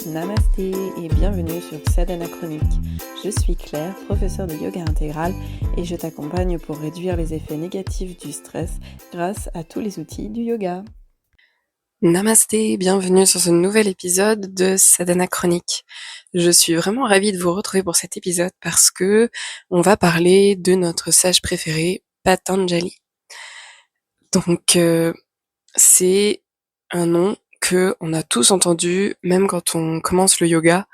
Namasté et bienvenue sur Sadhana Chronique. Je suis Claire, professeure de yoga intégral et je t'accompagne pour réduire les effets négatifs du stress grâce à tous les outils du yoga. Namasté, bienvenue sur ce nouvel épisode de Sadhana Chronique. Je suis vraiment ravie de vous retrouver pour cet épisode parce que on va parler de notre sage préféré, Patanjali. Donc, c'est un nom que on a tous entendu, même quand on commence le yoga,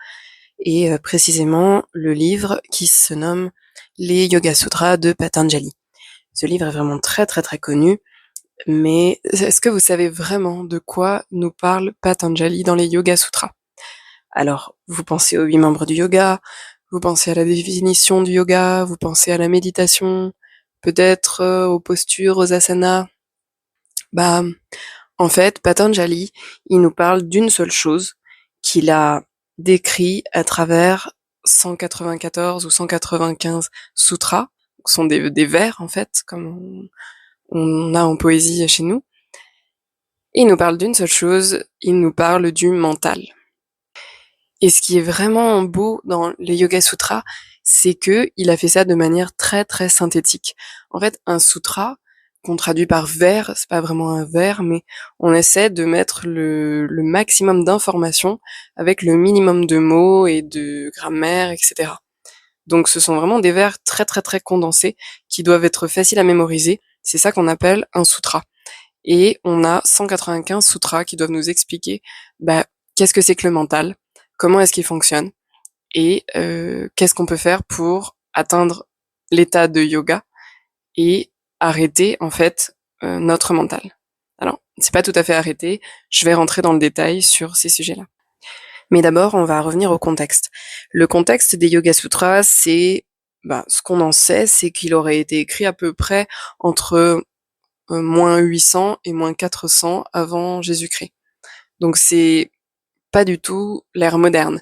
et précisément le livre qui se nomme Les Yoga Sutras de Patanjali. Ce livre est vraiment très très très connu, mais est-ce que vous savez vraiment de quoi nous parle Patanjali dans les Yoga Sutras? Alors, vous pensez aux 8 membres du yoga, vous pensez à la définition du yoga, vous pensez à la méditation, peut-être aux postures, aux asanas. Bah, en fait, Patanjali, il nous parle d'une seule chose qu'il a décrit à travers 194 ou 195 sutras, qui sont des vers en fait, comme on a en poésie chez nous. Il nous parle d'une seule chose, il nous parle du mental. Et ce qui est vraiment beau dans les Yoga Sutras, c'est que il a fait ça de manière très très synthétique. En fait, un sutra, qu'on traduit par vers, c'est pas vraiment un vers, mais on essaie de mettre le maximum d'informations avec le minimum de mots et de grammaire, etc. Donc ce sont vraiment des vers très très très condensés qui doivent être faciles à mémoriser. C'est ça qu'on appelle un sutra. Et on a 195 sutras qui doivent nous expliquer qu'est-ce que c'est que le mental, comment est-ce qu'il fonctionne, et qu'est-ce qu'on peut faire pour atteindre l'état de yoga et arrêter en fait notre mental. Alors, c'est pas tout à fait arrêter, je vais rentrer dans le détail sur ces sujets-là. Mais d'abord, on va revenir au contexte. Le contexte des Yoga Sutras, c'est ce qu'on en sait, c'est qu'il aurait été écrit à peu près entre moins 800 et moins 400 avant Jésus-Christ. Donc c'est pas du tout l'ère moderne.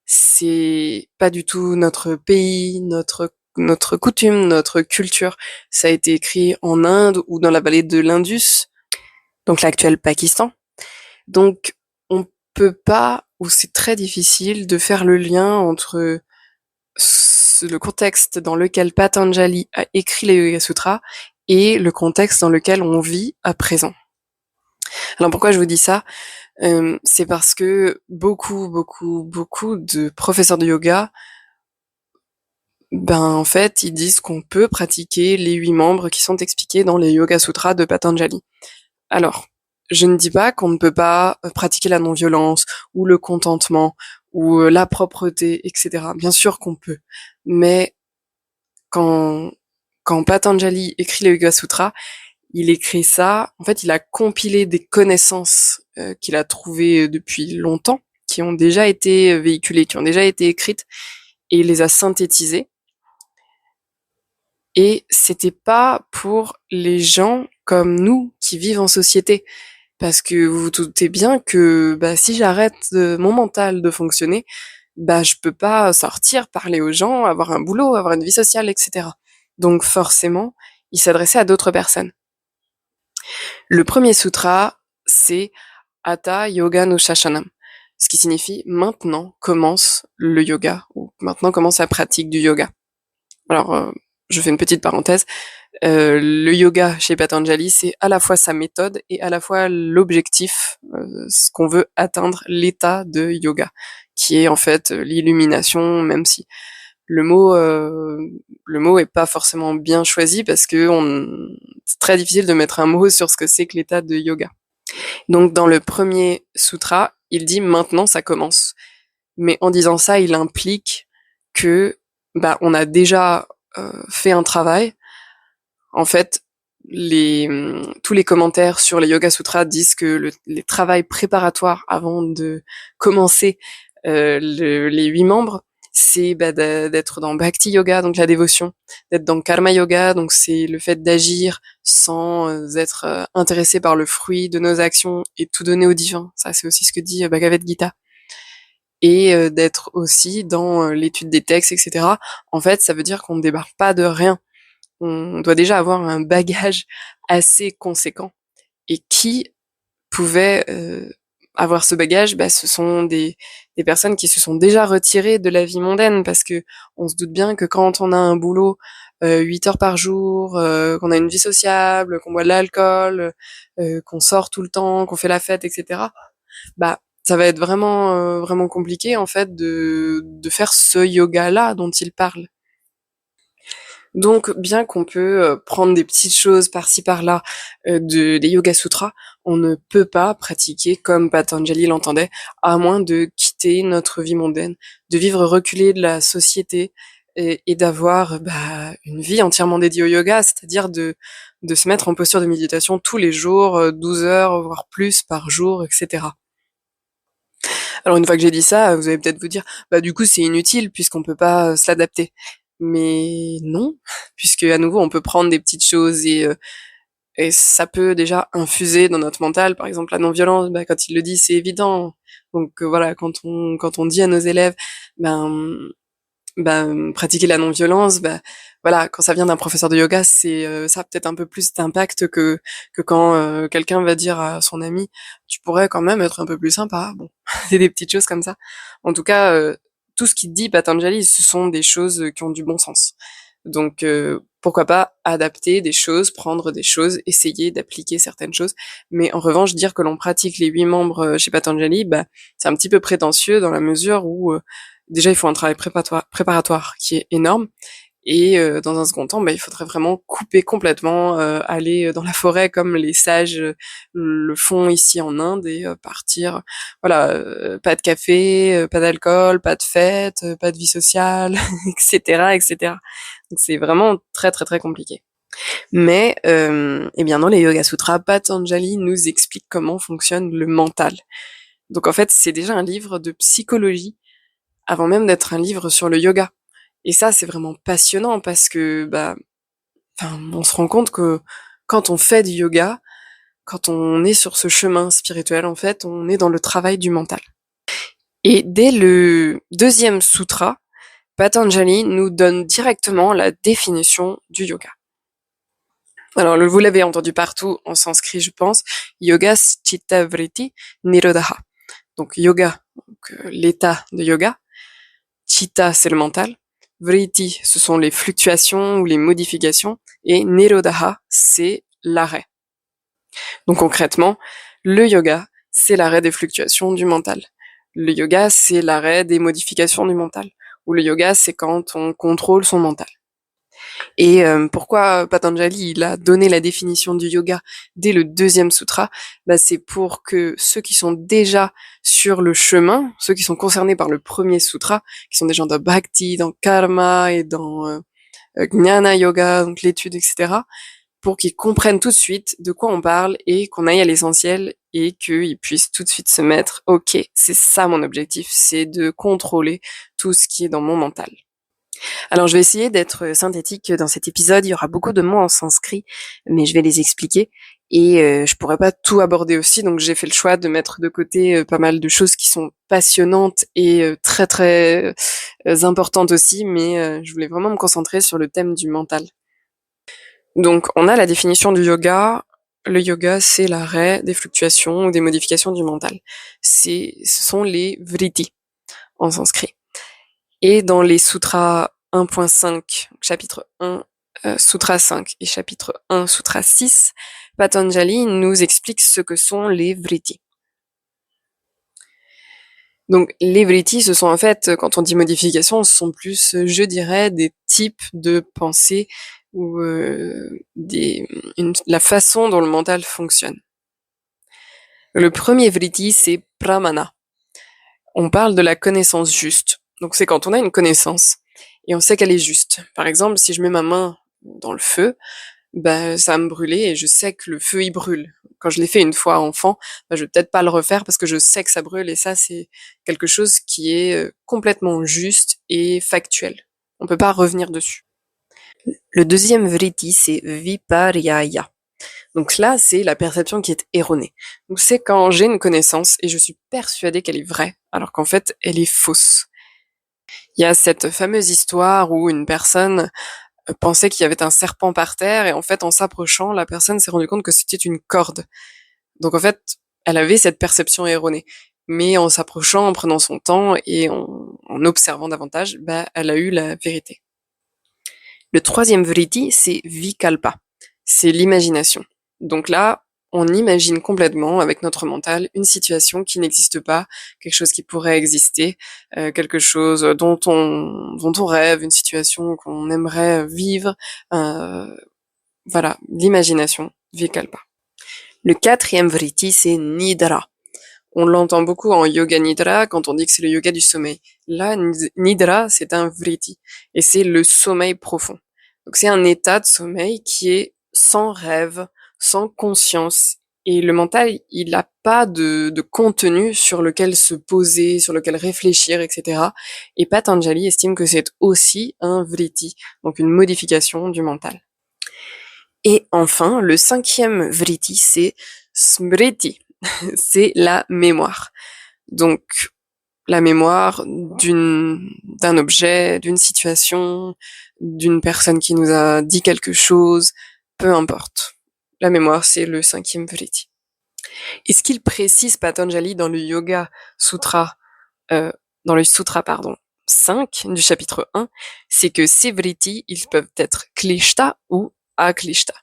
C'est pas du tout notre pays, notre coutume, notre culture. Ça a été écrit en Inde ou dans la vallée de l'Indus, donc l'actuel Pakistan. Donc on peut pas, ou c'est très difficile de faire le lien entre le contexte dans lequel Patanjali a écrit les Yoga Sutras et le contexte dans lequel on vit à présent. Alors pourquoi je vous dis ça? C'est parce que beaucoup de professeurs de yoga, en fait, ils disent qu'on peut pratiquer les 8 membres qui sont expliqués dans les Yoga Sutras de Patanjali. Alors, je ne dis pas qu'on ne peut pas pratiquer la non-violence, ou le contentement, ou la propreté, etc. Bien sûr qu'on peut. Mais quand Patanjali écrit les Yoga Sutras, il écrit ça, en fait, il a compilé des connaissances qu'il a trouvées depuis longtemps, qui ont déjà été véhiculées, qui ont déjà été écrites, et il les a synthétisées. Et c'était pas pour les gens comme nous qui vivent en société. Parce que vous vous doutez bien que si j'arrête mon mental de fonctionner, je peux pas sortir, parler aux gens, avoir un boulot, avoir une vie sociale, etc. Donc forcément, il s'adressait à d'autres personnes. Le premier sutra, c'est Hatha Yoga Nushashanam, ce qui signifie maintenant commence le yoga, ou maintenant commence la pratique du yoga. Alors, je fais une petite parenthèse. Le yoga chez Patanjali, c'est à la fois sa méthode et à la fois l'objectif, ce qu'on veut atteindre, l'état de yoga, qui est en fait l'illumination, même si le mot est pas forcément bien choisi parce que c'est très difficile de mettre un mot sur ce que c'est que l'état de yoga. Donc dans le premier sutra, il dit maintenant ça commence. Mais en disant ça, il implique que on a déjà fait un travail. En fait, tous les commentaires sur les Yoga Sutras disent que les travails préparatoires avant de commencer les 8 membres, c'est d'être dans Bhakti Yoga, donc la dévotion, d'être dans Karma Yoga, donc c'est le fait d'agir sans être intéressé par le fruit de nos actions et tout donner au divin. Ça, c'est aussi ce que dit Bhagavad Gita. Et d'être aussi dans l'étude des textes, etc. En fait, ça veut dire qu'on ne débarque pas de rien. On doit déjà avoir un bagage assez conséquent. Et qui pouvait avoir ce bagage? Ce sont des des personnes qui se sont déjà retirées de la vie mondaine, parce que on se doute bien que quand on a un boulot 8 heures par jour, qu'on a une vie sociable, qu'on boit de l'alcool, qu'on sort tout le temps, qu'on fait la fête, etc. Bah, ça va être vraiment compliqué en fait de faire ce yoga-là dont il parle. Donc, bien qu'on peut prendre des petites choses par-ci par-là des Yoga Sutras, on ne peut pas pratiquer comme Patanjali l'entendait, à moins de quitter notre vie mondaine, de vivre reculé de la société et d'avoir une vie entièrement dédiée au yoga, c'est-à-dire de se mettre en posture de méditation tous les jours, 12 heures, voire plus par jour, etc. Alors une fois que j'ai dit ça, vous allez peut-être vous dire, bah du coup c'est inutile puisqu'on peut pas se l'adapter. Mais non, puisque à nouveau on peut prendre des petites choses et ça peut déjà infuser dans notre mental. Par exemple la non-violence, quand il le dit c'est évident. Donc voilà, quand on dit à nos élèves, ben pratiquer la non-violence, voilà, quand ça vient d'un professeur de yoga, c'est ça a peut-être un peu plus d'impact que quand quelqu'un va dire à son ami, tu pourrais quand même être un peu plus sympa. Bon, c'est des petites choses comme ça. En tout cas, tout ce qu'il dit Patanjali, ce sont des choses qui ont du bon sens. Donc pourquoi pas adapter des choses, prendre des choses, essayer d'appliquer certaines choses. Mais en revanche, dire que l'on pratique les 8 membres chez Patanjali, c'est un petit peu prétentieux dans la mesure où déjà il faut un travail préparatoire qui est énorme. Et dans un second temps, il faudrait vraiment couper complètement, aller dans la forêt comme les sages le font ici en Inde et partir, voilà, pas de café, pas d'alcool, pas de fête, pas de vie sociale, etc., etc. Donc c'est vraiment très très très compliqué. Mais eh bien dans les Yoga Sutras, Patanjali nous explique comment fonctionne le mental. Donc en fait, c'est déjà un livre de psychologie avant même d'être un livre sur le yoga. Et ça, c'est vraiment passionnant parce que, on se rend compte que quand on fait du yoga, quand on est sur ce chemin spirituel, en fait, on est dans le travail du mental. Et dès le deuxième sutra, Patanjali nous donne directement la définition du yoga. Alors, vous l'avez entendu partout en sanskrit, je pense. Yoga Chitta Vritti Nirodha. Donc, yoga, l'état de yoga. Chitta, c'est le mental. Vritti, ce sont les fluctuations ou les modifications. Et Nirodha, c'est l'arrêt. Donc concrètement, le yoga, c'est l'arrêt des fluctuations du mental. Le yoga, c'est l'arrêt des modifications du mental. Ou le yoga, c'est quand on contrôle son mental. Et pourquoi Patanjali il a donné la définition du yoga dès le deuxième sutra, c'est pour que ceux qui sont déjà sur le chemin, ceux qui sont concernés par le premier sutra, qui sont des gens dans bhakti, dans karma et dans gnana yoga, donc l'étude, etc., pour qu'ils comprennent tout de suite de quoi on parle et qu'on aille à l'essentiel et qu'ils puissent tout de suite se mettre, ok, c'est ça mon objectif, c'est de contrôler tout ce qui est dans mon mental. Alors je vais essayer d'être synthétique dans cet épisode, il y aura beaucoup de mots en sanskrit, mais je vais les expliquer et je pourrais pas tout aborder aussi, donc j'ai fait le choix de mettre de côté pas mal de choses qui sont passionnantes et très très importantes aussi, mais je voulais vraiment me concentrer sur le thème du mental. Donc on a la définition du yoga. Le yoga, c'est l'arrêt des fluctuations ou des modifications du mental. Ce sont les vritti en sanskrit. Et dans les sutras 1.5, chapitre 1, sutra 5 et chapitre 1, sutra 6, Patanjali nous explique ce que sont les vritti. Donc les vritti, ce sont en fait, quand on dit modification, ce sont plus, je dirais, des types de pensées ou la façon dont le mental fonctionne. Le premier vritti, c'est pramana. On parle de la connaissance juste. Donc c'est quand on a une connaissance et on sait qu'elle est juste. Par exemple, si je mets ma main dans le feu, ça va me brûler et je sais que le feu il brûle. Quand je l'ai fait une fois enfant, je vais peut-être pas le refaire parce que je sais que ça brûle et ça c'est quelque chose qui est complètement juste et factuel. On peut pas revenir dessus. Le deuxième vritti, c'est viparyaya. Donc là, c'est la perception qui est erronée. Donc c'est quand j'ai une connaissance et je suis persuadée qu'elle est vraie, alors qu'en fait, elle est fausse. Il y a cette fameuse histoire où une personne pensait qu'il y avait un serpent par terre et en fait, en s'approchant, la personne s'est rendue compte que c'était une corde. Donc en fait, elle avait cette perception erronée. mais en s'approchant, en prenant son temps et en observant davantage, elle a eu la vérité. Le troisième vritti, c'est vikalpa, c'est l'imagination. Donc là, on imagine complètement avec notre mental une situation qui n'existe pas, quelque chose qui pourrait exister, quelque chose dont on rêve, une situation qu'on aimerait vivre. Voilà, l'imagination, vikalpa. Le quatrième vritti, c'est nidra. On l'entend beaucoup en yoga nidra quand on dit que c'est le yoga du sommeil. Là, nidra, c'est un vritti et c'est le sommeil profond. Donc c'est un état de sommeil qui est sans rêve, sans conscience. Et le mental, il n'a pas de contenu sur lequel se poser, sur lequel réfléchir, etc. Et Patanjali estime que c'est aussi un vritti, donc une modification du mental. Et enfin, le cinquième vritti, c'est smriti, c'est la mémoire. Donc, la mémoire d'un objet, d'une situation, d'une personne qui nous a dit quelque chose, peu importe. La mémoire, c'est le cinquième vritti. Et ce qu'il précise Patanjali dans le Yoga Sutra, dans le Sutra, 5 du chapitre 1, c'est que ces vrittis, ils peuvent être klishta ou aklishta.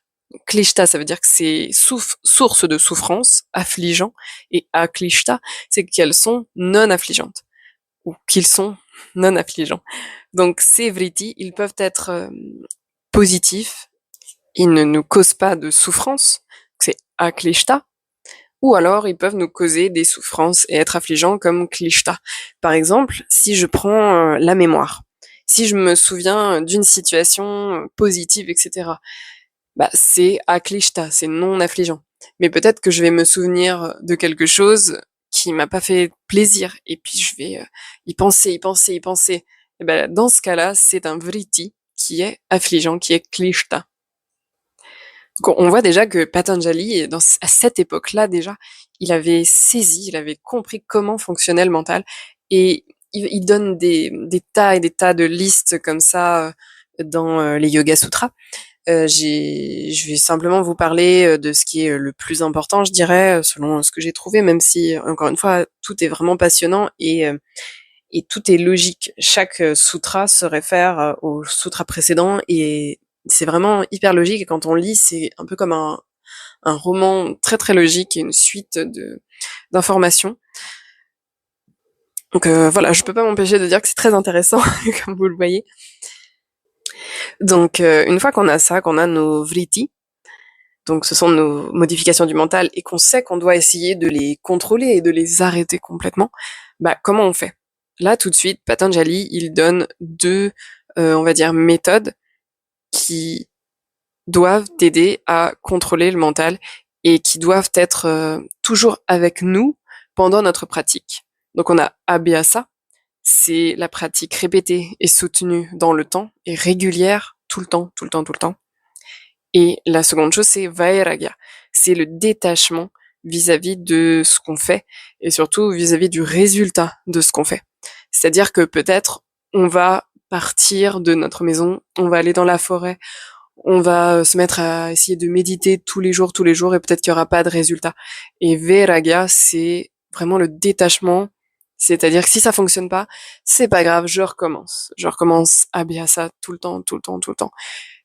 Klishta, ça veut dire que c'est source de souffrance, affligeant, et aklishta, c'est qu'elles sont non affligeantes, ou qu'ils sont non affligeants. Donc ces vrittis, ils peuvent être positifs, ils ne nous causent pas de souffrance, c'est aklishta, ou alors ils peuvent nous causer des souffrances et être affligeants comme klishta. Par exemple, si je prends la mémoire, si je me souviens d'une situation positive, etc., c'est aklishta, c'est non affligeant. Mais peut-être que je vais me souvenir de quelque chose qui m'a pas fait plaisir, et puis je vais y penser. Et dans ce cas-là, c'est un vritti qui est affligeant, qui est klishta. Donc on voit déjà que Patanjali, à cette époque-là déjà, il avait saisi, il avait compris comment fonctionnait le mental, et il donne des tas et des tas de listes comme ça dans les Yoga Sutras. Je vais simplement vous parler de ce qui est le plus important, je dirais, selon ce que j'ai trouvé, même si, encore une fois, tout est vraiment passionnant et tout est logique. Chaque sutra se réfère au sutra précédent et c'est vraiment hyper logique. Et quand on lit, c'est un peu comme un roman très très logique et une suite d'informations. Donc voilà, je peux pas m'empêcher de dire que c'est très intéressant, comme vous le voyez. Donc une fois qu'on a ça, qu'on a nos vrittis, donc ce sont nos modifications du mental et qu'on sait qu'on doit essayer de les contrôler et de les arrêter complètement, comment on fait? Là, tout de suite, Patanjali, il donne deux, on va dire, méthodes qui doivent t'aider à contrôler le mental et qui doivent être toujours avec nous pendant notre pratique. Donc on a Abhyasa, c'est la pratique répétée et soutenue dans le temps et régulière tout le temps. Et la seconde chose, c'est Vairagya, c'est le détachement vis-à-vis de ce qu'on fait et surtout vis-à-vis du résultat de ce qu'on fait. C'est-à-dire que peut-être on va partir de notre maison, on va aller dans la forêt, on va se mettre à essayer de méditer tous les jours et peut-être qu'il n'y aura pas de résultat. Et Vairagya, c'est vraiment le détachement, c'est-à-dire que si ça fonctionne pas, c'est pas grave, je recommence. Je recommence Abhyasa tout le temps.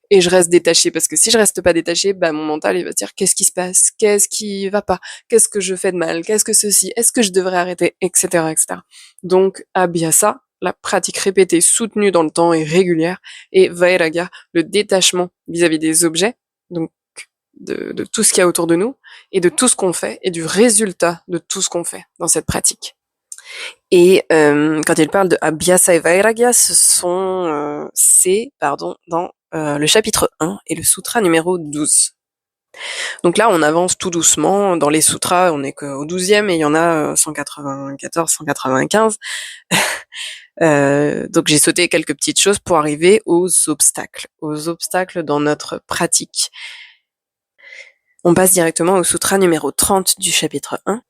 Et je reste détachée, parce que si je reste pas détachée, mon mental, il va se dire, qu'est-ce qui se passe? Qu'est-ce qui va pas? Qu'est-ce que je fais de mal? Qu'est-ce que ceci? Est-ce que je devrais arrêter? Etc., etc. Donc, Abhyasa, la pratique répétée, soutenue dans le temps et régulière, et Vairagya, le détachement vis-à-vis des objets, donc de tout ce qu'il y a autour de nous, et de tout ce qu'on fait, et du résultat de tout ce qu'on fait dans cette pratique. Et quand il parle de Abhyasa et Vairagya, c'est dans le chapitre 1 et le sutra numéro 12. Donc là, on avance tout doucement. Dans les sutras, on est qu'au 12e et il y en a 194, 195. Donc j'ai sauté quelques petites choses pour arriver aux obstacles dans notre pratique. On passe directement au sutra numéro 30 du chapitre 1.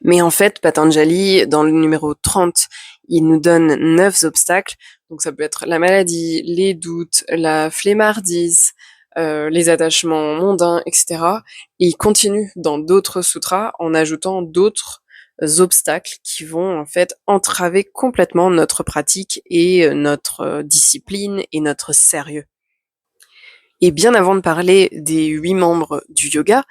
Mais en fait, Patanjali, dans le numéro 30, il nous donne 9 obstacles. Donc ça peut être la maladie, les doutes, la flemmardise, les attachements mondains, etc. Et il continue dans d'autres sutras en ajoutant d'autres obstacles qui vont en fait entraver complètement notre pratique et notre discipline et notre sérieux. Et bien avant de parler des 8 membres du yoga,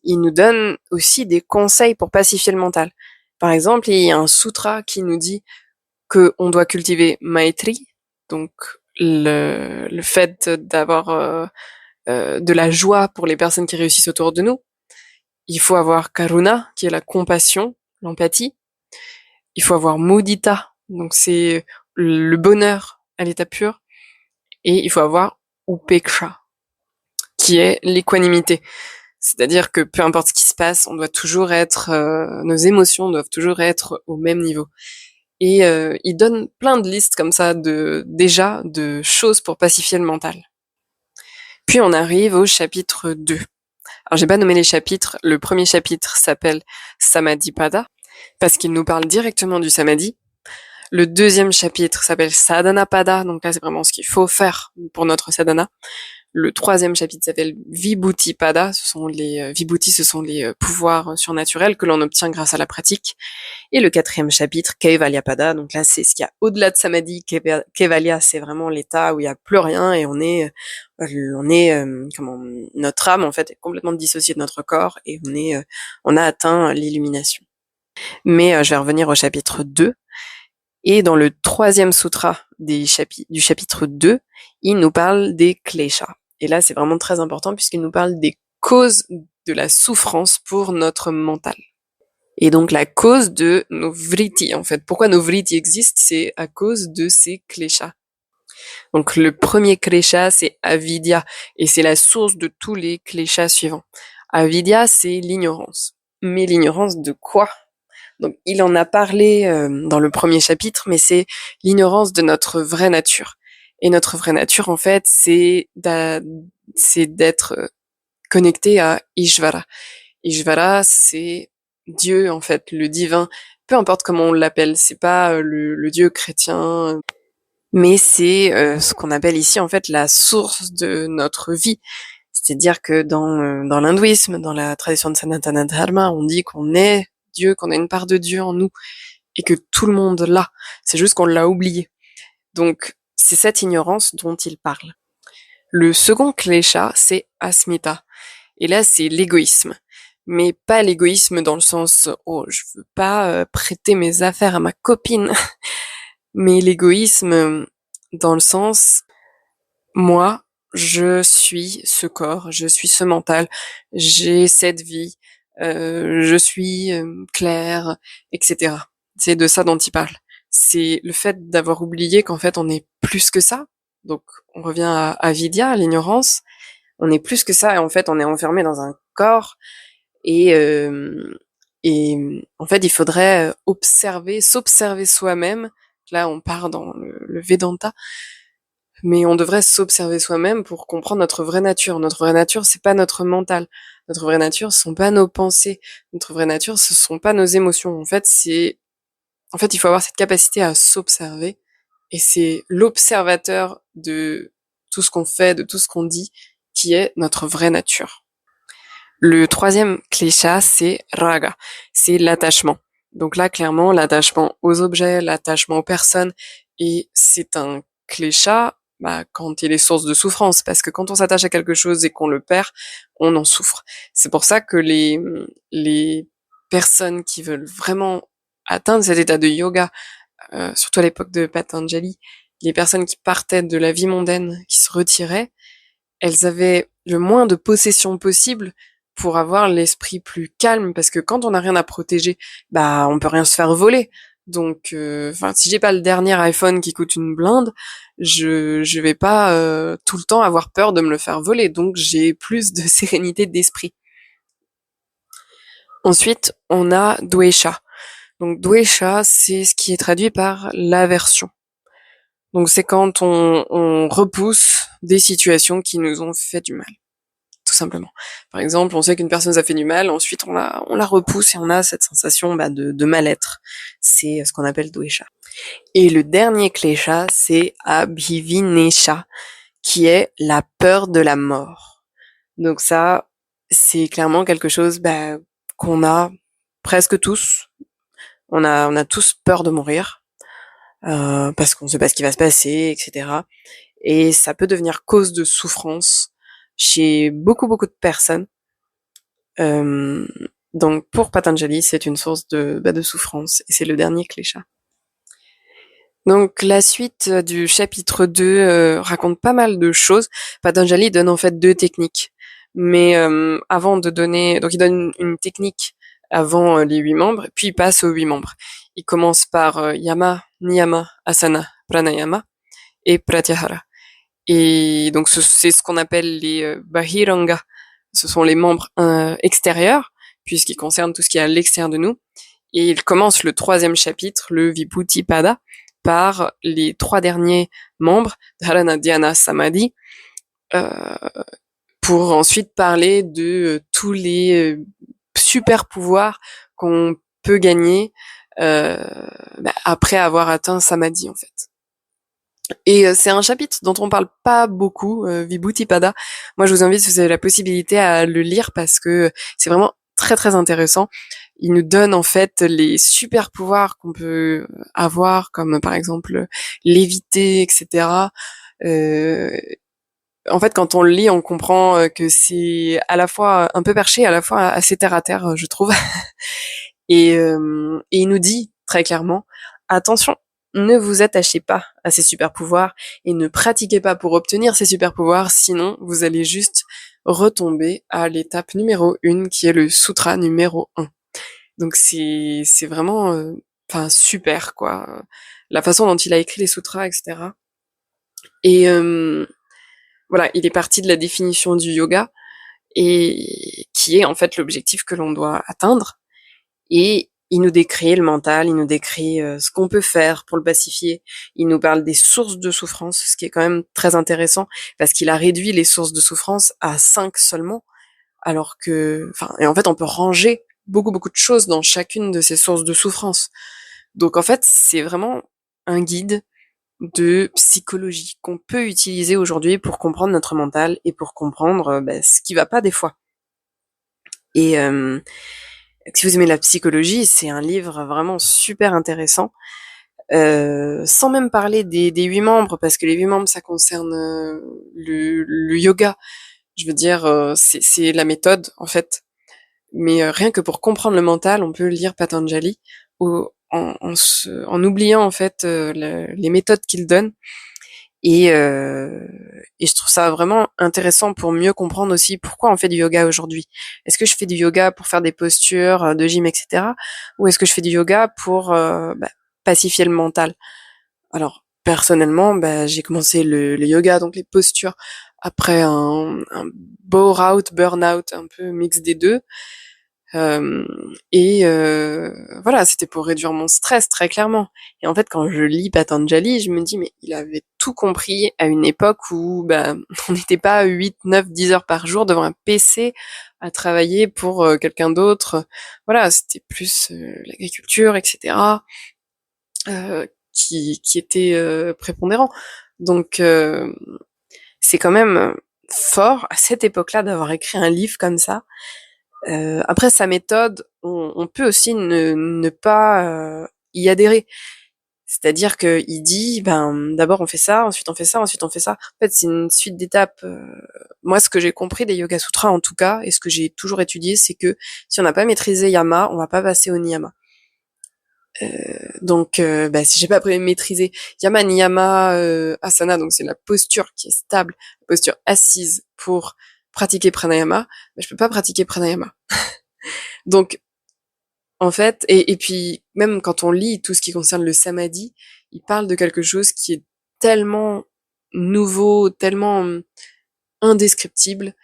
il nous donne aussi des conseils pour pacifier le mental. Par exemple, il y a un sutra qui nous dit que on doit cultiver Maitri, donc le fait d'avoir de la joie pour les personnes qui réussissent autour de nous. Il faut avoir Karuna, qui est la compassion, l'empathie. Il faut avoir Mudita, donc c'est le bonheur à l'état pur. Et il faut avoir Upeksha, qui est l'équanimité. C'est-à-dire que peu importe ce qui se passe, on doit toujours être, nos émotions doivent toujours être au même niveau. Et il donne plein de listes comme ça de choses pour pacifier le mental. Puis on arrive au chapitre 2. Alors j'ai pas nommé les chapitres. Le premier chapitre s'appelle Samadhipada parce qu'il nous parle directement du samadhi. Le deuxième chapitre s'appelle Sadhanapada, donc là c'est vraiment ce qu'il faut faire pour notre sadhana. Le troisième chapitre s'appelle Vibhuti-pada, Vibhuti, ce sont les pouvoirs surnaturels que l'on obtient grâce à la pratique. Et le quatrième chapitre, Kaivalya-pada, donc là c'est ce qu'il y a au-delà de Samadhi. Kaivalya, c'est vraiment l'état où il y a plus rien et notre âme en fait est complètement dissociée de notre corps et on a atteint l'illumination. Mais je vais revenir au chapitre 2. Et dans le troisième sutra du chapitre 2, il nous parle des kleshas. Et là, c'est vraiment très important puisqu'il nous parle des causes de la souffrance pour notre mental. Et donc la cause de nos vritti, en fait. Pourquoi nos vritti existent, c'est à cause de ces kleshas. Donc le premier klesha, c'est avidya, et c'est la source de tous les kleshas suivants. Avidya, c'est l'ignorance. Mais l'ignorance de quoi ? Donc il en a parlé dans le premier chapitre, mais c'est l'ignorance de notre vraie nature. Et notre vraie nature, en fait, c'est d'être connecté à Ishvara. Ishvara, c'est Dieu, en fait, le divin. Peu importe comment on l'appelle, c'est pas le Dieu chrétien, mais c'est ce qu'on appelle ici, en fait, la source de notre vie. C'est-à-dire que dans l'hindouisme, dans la tradition de Sanatana Dharma, on dit qu'on est Dieu, qu'on a une part de Dieu en nous, et que tout le monde l'a. C'est juste qu'on l'a oublié. Donc, c'est cette ignorance dont il parle. Le second klesha, c'est asmita. Et là, c'est l'égoïsme. Mais pas l'égoïsme dans le sens, oh, je veux pas prêter mes affaires à ma copine. Mais l'égoïsme dans le sens, moi, je suis ce corps, je suis ce mental, j'ai cette vie, je suis Claire, etc. C'est de ça dont il parle. C'est le fait d'avoir oublié qu'en fait on est plus que ça. Donc on revient à Vidya, à l'ignorance. On est plus que ça et en fait on est enfermé dans un corps et en fait il faudrait s'observer soi-même. Là on part dans le Vedanta, mais on devrait s'observer soi-même pour comprendre notre vraie nature. Notre vraie nature, c'est pas notre mental. Notre vraie nature, ce sont pas nos pensées. Notre vraie nature, ce sont pas nos émotions. En fait, il faut avoir cette capacité à s'observer. Et c'est l'observateur de tout ce qu'on fait, de tout ce qu'on dit, qui est notre vraie nature. Le troisième klesha, c'est raga. C'est l'attachement. Donc là, clairement, l'attachement aux objets, l'attachement aux personnes. Et c'est un klesha quand il est source de souffrance, parce que quand on s'attache à quelque chose et qu'on le perd, on en souffre. C'est pour ça que les personnes qui veulent vraiment atteindre cet état de yoga, surtout à l'époque de Patanjali, les personnes qui partaient de la vie mondaine, qui se retiraient, elles avaient le moins de possessions possible pour avoir l'esprit plus calme, parce que quand on n'a rien à protéger, on peut rien se faire voler. Donc, si j'ai pas le dernier iPhone qui coûte une blinde, je vais pas tout le temps avoir peur de me le faire voler. Donc, j'ai plus de sérénité d'esprit. Ensuite, on a Dvesha. Donc, Dvesha, c'est ce qui est traduit par l'aversion. Donc, c'est quand on repousse des situations qui nous ont fait du mal. Tout simplement. Par exemple, on sait qu'une personne nous a fait du mal, ensuite on la repousse et on a cette sensation de mal-être. C'est ce qu'on appelle dvesha. Et le dernier klesha, c'est abhivinesha, qui est la peur de la mort. Donc ça, c'est clairement quelque chose qu'on a presque tous. On a tous peur de mourir, parce qu'on sait pas ce qui va se passer, etc. Et ça peut devenir cause de souffrance chez beaucoup, beaucoup de personnes. Euh, donc pour Patanjali, c'est une source de souffrance, et c'est le dernier klesha. Donc la suite du chapitre 2 raconte pas mal de choses. Patanjali donne en fait deux techniques. Mais avant de donner... Donc il donne une technique avant les 8 membres, puis il passe aux 8 membres. Il commence par yama, niyama, asana, pranayama et pratyahara. Et donc c'est ce qu'on appelle les bahiranga. Ce sont les membres extérieurs, puisqu'ils concernent tout ce qui est à l'extérieur de nous. Et il commence le troisième chapitre, le Vibhuti-pada, par les 3 derniers membres, Dharana, Dhyana, Samadhi, euh, pour ensuite parler de tous les super pouvoirs qu'on peut gagner après avoir atteint Samadhi, en fait. Et c'est un chapitre dont on parle pas beaucoup, Vibhuti-pada. Moi, je vous invite, si vous avez la possibilité, à le lire parce que c'est vraiment très très intéressant. Il nous donne en fait les super pouvoirs qu'on peut avoir, comme par exemple léviter, etc. Euh, En fait, quand on le lit, on comprend que c'est à la fois un peu perché, à la fois assez terre à terre, je trouve. Et il nous dit très clairement, attention, ne vous attachez pas à ces super pouvoirs et ne pratiquez pas pour obtenir ces super pouvoirs, sinon vous allez juste retomber à l'étape numéro 1, qui est le sutra numéro 1. Donc c'est vraiment super, quoi. La façon dont il a écrit les sutras, etc. Et voilà, il est parti de la définition du yoga, et qui est en fait l'objectif que l'on doit atteindre. Et il nous décrit le mental, il nous décrit ce qu'on peut faire pour le pacifier. Il nous parle des sources de souffrance, ce qui est quand même très intéressant, parce qu'il a réduit les sources de souffrance à 5 seulement, alors que, et en fait, on peut ranger beaucoup, beaucoup de choses dans chacune de ces sources de souffrance. Donc en fait, c'est vraiment un guide de psychologie qu'on peut utiliser aujourd'hui pour comprendre notre mental et pour comprendre ce qui va pas des fois. Et si vous aimez la psychologie, c'est un livre vraiment super intéressant. Sans même parler des 8 membres, parce que les 8 membres, ça concerne le yoga. Je veux dire, c'est la méthode, en fait. Mais rien que pour comprendre le mental, on peut lire Patanjali en oubliant, en fait, les méthodes qu'il donne. Et je trouve ça vraiment intéressant pour mieux comprendre aussi pourquoi on fait du yoga aujourd'hui. Est-ce que je fais du yoga pour faire des postures de gym, etc. Ou est-ce que je fais du yoga pour pacifier le mental? Alors, personnellement, j'ai commencé le yoga, donc les postures, après un bore-out, burn-out, un peu mix des deux. Voilà, c'était pour réduire mon stress, très clairement. Et en fait, quand je lis Patanjali, je me dis, mais il avait tout compris à une époque où on n'était pas 8, 9, 10 heures par jour devant un PC à travailler pour quelqu'un d'autre. Voilà, c'était plus l'agriculture, etc., qui était prépondérant. Donc, c'est quand même fort à cette époque-là d'avoir écrit un livre comme ça. Après, sa méthode, on peut aussi ne pas y adhérer. C'est-à-dire qu'il dit, d'abord on fait ça, ensuite on fait ça, ensuite on fait ça. En fait, c'est une suite d'étapes. Moi, ce que j'ai compris des Yoga Sutras, en tout cas, et ce que j'ai toujours étudié, c'est que si on n'a pas maîtrisé Yama, on va pas passer au Niyama. Donc, si j'ai pas maîtrisé Yama, Niyama, Asana, donc c'est la posture qui est stable, la posture assise pour pratiquer Pranayama, je peux pas pratiquer Pranayama. Donc, en fait, et puis même quand on lit tout ce qui concerne le samadhi, il parle de quelque chose qui est tellement nouveau, tellement indescriptible,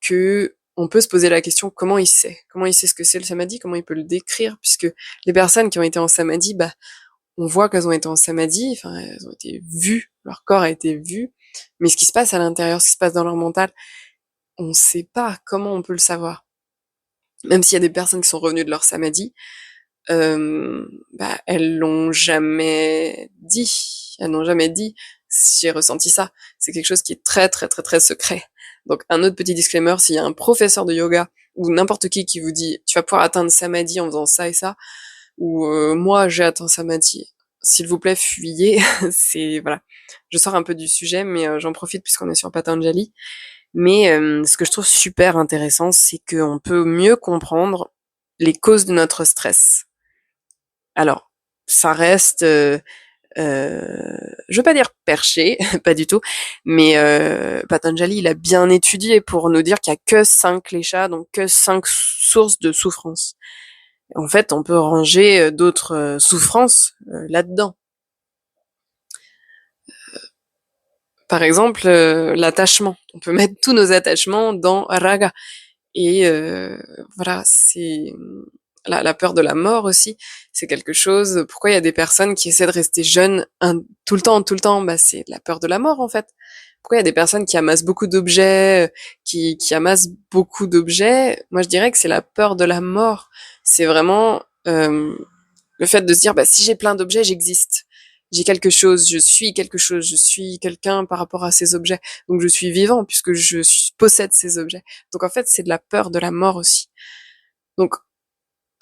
que on peut se poser la question comment il sait ce que c'est le samadhi, comment il peut le décrire, puisque les personnes qui ont été en samadhi, on voit qu'elles ont été en samadhi, elles ont été vues, leur corps a été vu, mais ce qui se passe à l'intérieur, ce qui se passe dans leur mental, on sait pas comment on peut le savoir. Même s'il y a des personnes qui sont revenues de leur samadhi, elles l'ont jamais dit. Elles n'ont jamais dit, j'ai ressenti ça. C'est quelque chose qui est très, très, très, très secret. Donc, un autre petit disclaimer, s'il y a un professeur de yoga ou n'importe qui vous dit, tu vas pouvoir atteindre samadhi en faisant ça et ça, ou moi j'ai atteint samadhi, s'il vous plaît fuyez. C'est voilà, je sors un peu du sujet, mais j'en profite puisqu'on est sur Patanjali. Mais ce que je trouve super intéressant, c'est qu'on peut mieux comprendre les causes de notre stress. Alors, ça reste, je veux pas dire perché, pas du tout, mais Patanjali, il a bien étudié pour nous dire qu'il y a que 5 kleshas, donc que 5 sources de souffrance. En fait, on peut ranger d'autres souffrances là-dedans. Par exemple, l'attachement. On peut mettre tous nos attachements dans raga. Et voilà, c'est la peur de la mort aussi. C'est quelque chose. Pourquoi il y a des personnes qui essaient de rester jeunes tout le temps? Bah, c'est la peur de la mort en fait. Pourquoi il y a des personnes qui amassent beaucoup d'objets, qui amassent beaucoup d'objets? Moi, je dirais que c'est la peur de la mort. C'est vraiment le fait de se dire, bah, si j'ai plein d'objets, j'existe. J'ai quelque chose, je suis quelque chose, je suis quelqu'un par rapport à ces objets. Donc je suis vivant puisque possède ces objets. Donc en fait, c'est de la peur de la mort aussi. Donc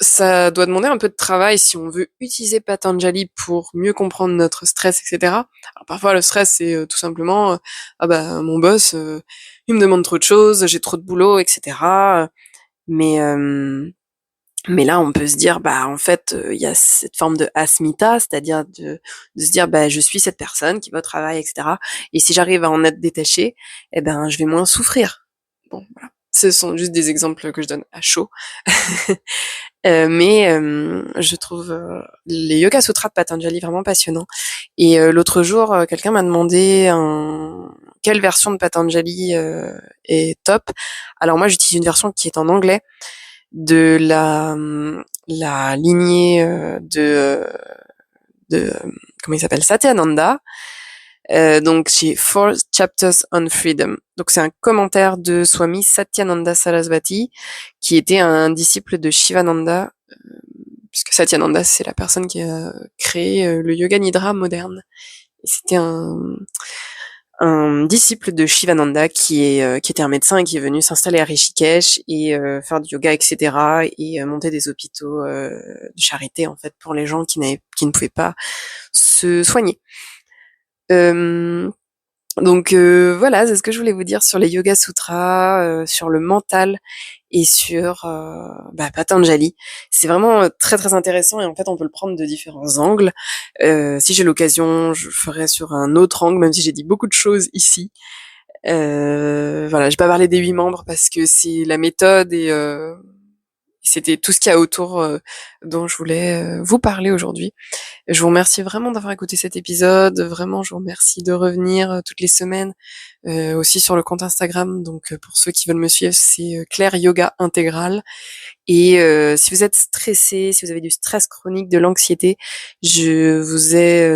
ça doit demander un peu de travail si on veut utiliser Patanjali pour mieux comprendre notre stress, etc. Alors parfois le stress c'est tout simplement ah bah mon boss il me demande trop de choses, j'ai trop de boulot, etc. Mais mais là, on peut se dire, bah, en fait, il y a cette forme de asmita, c'est-à-dire de se dire, bah, je suis cette personne qui va au travail, etc. Et si j'arrive à en être détachée, eh ben, je vais moins souffrir. Bon, voilà. Ce sont juste des exemples que je donne à chaud. Mais je trouve les Yoga Sutras de Patanjali vraiment passionnants. Et l'autre jour, quelqu'un m'a demandé quelle version de Patanjali est top. Alors moi, j'utilise une version qui est en anglais de la lignée de comment il s'appelle, Satyananda. Donc j'ai Four Chapters on Freedom. Donc c'est un commentaire de Swami Satyananda Sarasvati, qui était un disciple de Shivananda, puisque Satyananda c'est la personne qui a créé le yoga nidra moderne. Et c'était un disciple de Shivananda qui était un médecin et qui est venu s'installer à Rishikesh et faire du yoga, etc. et monter des hôpitaux de charité en fait pour les gens qui ne pouvaient pas se soigner. Donc voilà, c'est ce que je voulais vous dire sur les Yoga Sutras, sur le mental et sur Patanjali. C'est vraiment très très intéressant et en fait on peut le prendre de différents angles. Si j'ai l'occasion, je le ferai sur un autre angle, même si j'ai dit beaucoup de choses ici. Voilà, j'ai pas parlé des 8 membres parce que c'est la méthode et c'était tout ce qu'il y a autour dont je voulais vous parler aujourd'hui. Je vous remercie vraiment d'avoir écouté cet épisode. Vraiment, je vous remercie de revenir toutes les semaines, aussi sur le compte Instagram. Donc, pour ceux qui veulent me suivre, c'est Claire Yoga Intégral. Et si vous êtes stressé, si vous avez du stress chronique, de l'anxiété, je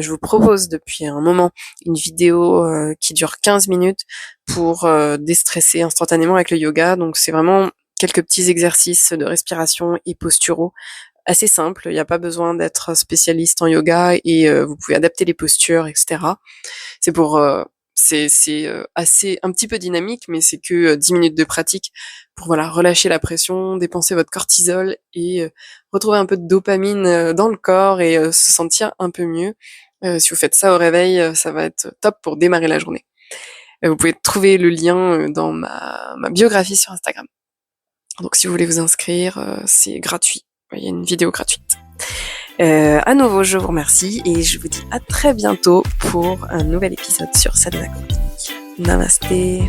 vous propose depuis un moment une vidéo qui dure 15 minutes pour déstresser instantanément avec le yoga. Donc, c'est vraiment quelques petits exercices de respiration et posturaux assez simples. Il n'y a pas besoin d'être spécialiste en yoga et vous pouvez adapter les postures, etc. C'est pour c'est assez un petit peu dynamique, mais c'est que 10 minutes de pratique pour voilà relâcher la pression, dépenser votre cortisol et retrouver un peu de dopamine dans le corps et se sentir un peu mieux. Si vous faites ça au réveil, ça va être top pour démarrer la journée. Vous pouvez trouver le lien dans ma biographie sur Instagram. Donc si vous voulez vous inscrire, c'est gratuit. Il y a une vidéo gratuite. À nouveau, je vous remercie et je vous dis à très bientôt pour un nouvel épisode sur Sadhana Chronique. Namasté.